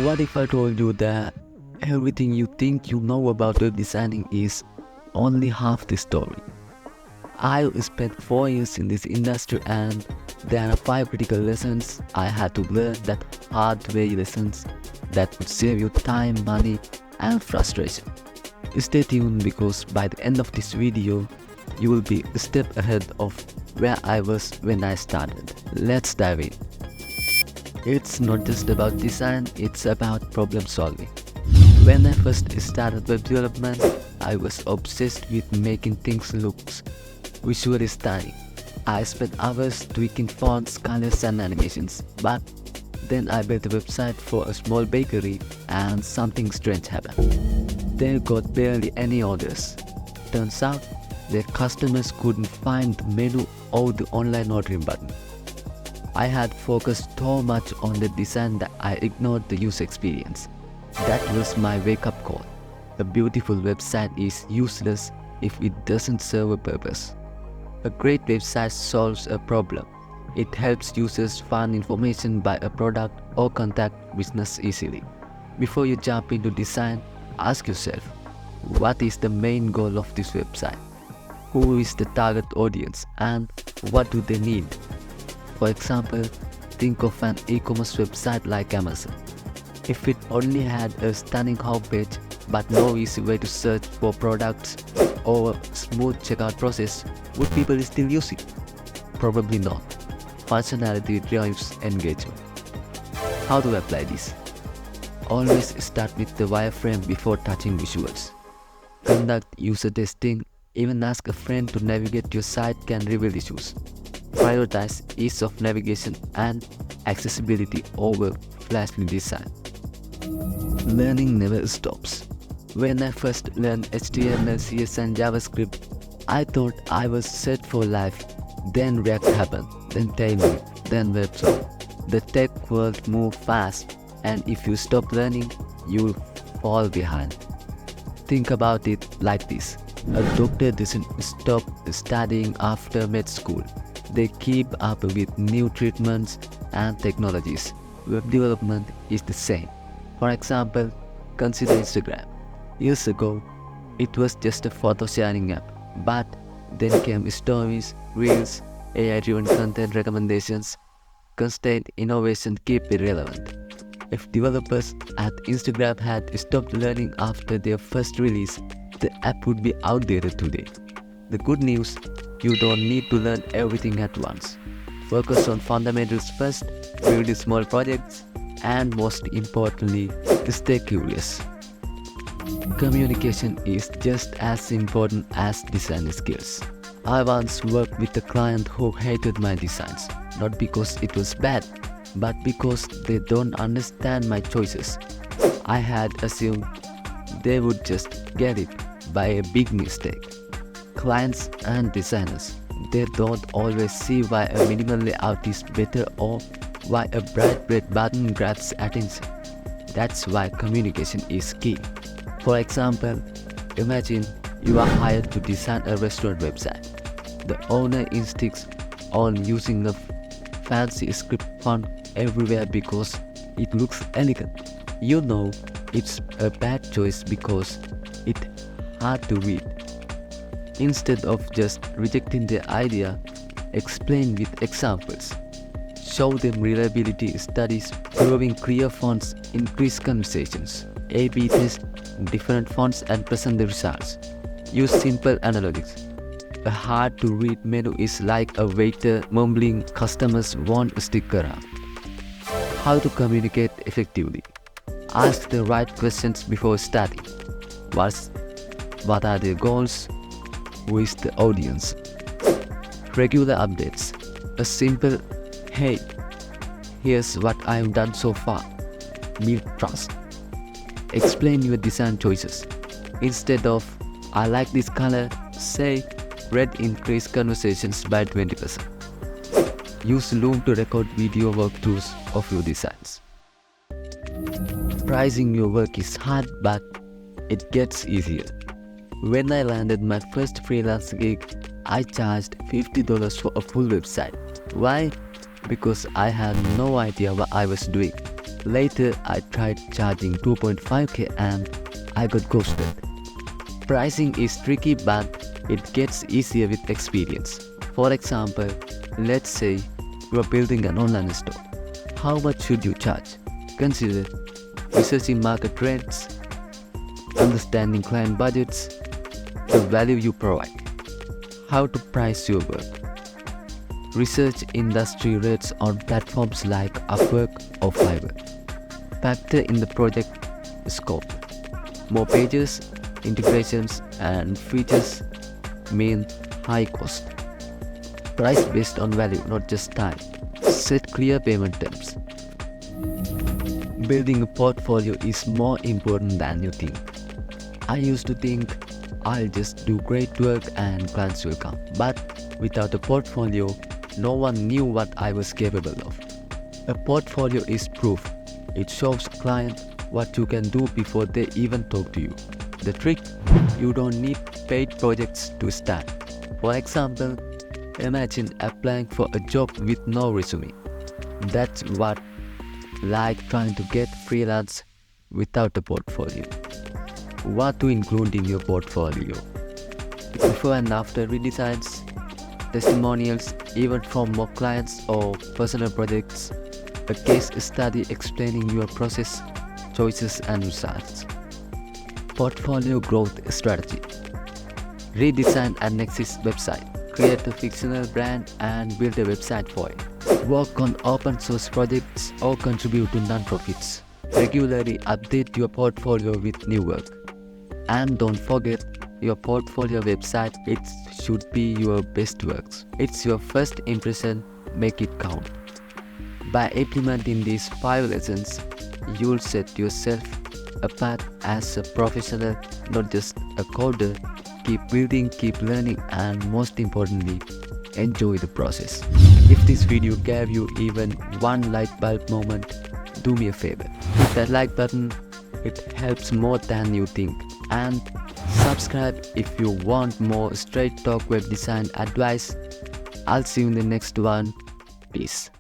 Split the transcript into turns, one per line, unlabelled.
What if I told you that everything you think you know about web designing is only half the story? I spent 4 years in this industry and there are 5 critical lessons I had to learn, that hard way lessons that would save you time, money and frustration. Stay tuned because by the end of this video, you will be a step ahead of where I was when I started. Let's dive in. It's not just about design, it's about problem solving. When I first started web development, I was obsessed with making things look visually stunning. I spent hours tweaking fonts, colors and animations, but then I built a website for a small bakery and something strange happened. They got barely any orders. Turns out, their customers couldn't find the menu or the online ordering button. I had focused so much on the design that I ignored the user experience. That was my wake-up call. A beautiful website is useless if it doesn't serve a purpose. A great website solves a problem. It helps users find information, buy a product, or contact business easily. Before you jump into design, ask yourself, what is the main goal of this website? Who is the target audience and what do they need? For example, think of an e-commerce website like Amazon. If it only had a stunning homepage but no easy way to search for products or a smooth checkout process, would people still use it? Probably not. Functionality drives engagement. How to apply this? Always start with the wireframe before touching visuals. Conduct user testing, even ask a friend to navigate your site can reveal issues. Prioritize ease of navigation and accessibility over flashy design. Learning never stops. When I first learned HTML, CSS and JavaScript, I thought I was set for life. Then React happened, then Tailwind, then Dev.to. The tech world moves fast, and if you stop learning, you'll fall behind. Think about it like this. A doctor doesn't stop studying after med school. They keep up with new treatments and technologies. Web development is the same. For example, consider Instagram. Years ago, it was just a photo sharing app, but then came stories, reels, AI-driven content recommendations. Constant innovation keep it relevant. If developers at Instagram had stopped learning after their first release, the app would be outdated today. The good news, you don't need to learn everything at once. Focus on fundamentals first, build small projects, and most importantly, stay curious. Communication is just as important as design skills. I once worked with a client who hated my designs, not because it was bad, but because they don't understand my choices. I had assumed they would just get it by a big mistake. Clients and designers, they don't always see why a minimal layout is better or why a bright red button grabs attention. That's why communication is key. For example, imagine you are hired to design a restaurant website. The owner insists on using a fancy script font everywhere because it looks elegant. You know it's a bad choice because it's hard to read. Instead of just rejecting their idea, explain with examples. Show them reliability studies proving clear fonts increase conversations. A/B test different fonts and present the results. Use simple analogies. A hard-to-read menu is like a waiter mumbling, customers won't stick around. How to communicate effectively? Ask the right questions before starting. What are their goals? Who is the audience? Regular updates. A simple, hey, here's what I've done so far. Build trust. Explain your design choices. Instead of, I like this color, say, red increased conversations by 20%. Use Loom to record video walkthroughs of your designs. Pricing your work is hard, but it gets easier. When I landed my first freelance gig, I charged $50 for a full website. Why? Because I had no idea what I was doing. Later, I tried charging 2.5k and I got ghosted. Pricing is tricky, but it gets easier with experience. For example, let's say you are building an online store. How much should you charge? Consider researching market trends, understanding client budgets, the value you provide, how to price your work. Research industry rates on platforms like Upwork or Fiverr. Factor in the project scope. More pages, integrations, and features mean high cost. Price based on value, not just time. Set clear payment terms. Building a portfolio is more important than you think. I used to think I'll just do great work and clients will come. But without a portfolio, no one knew what I was capable of. A portfolio is proof. It shows clients what you can do before they even talk to you. The trick, you don't need paid projects to start. For example, imagine applying for a job with no resume. That's what like trying to get freelance without a portfolio. What to include in your portfolio? Before and after redesigns, testimonials, even from mock clients or personal projects, a case study explaining your process, choices and results. Portfolio growth strategy. Redesign an existing website. Create a fictional brand and build a website for it. Work on open source projects or contribute to non-profits. Regularly update your portfolio with new work. And don't forget, your portfolio website, it should be your best works. It's your first impression, make it count. By implementing these 5 lessons, you'll set yourself apart as a professional, not just a coder. Keep building, keep learning, and most importantly, enjoy the process. If this video gave you even one light bulb moment, do me a favor. Hit that like button, it helps more than you think. And subscribe if you want more straight talk web design advice. I'll see you in the next one. Peace.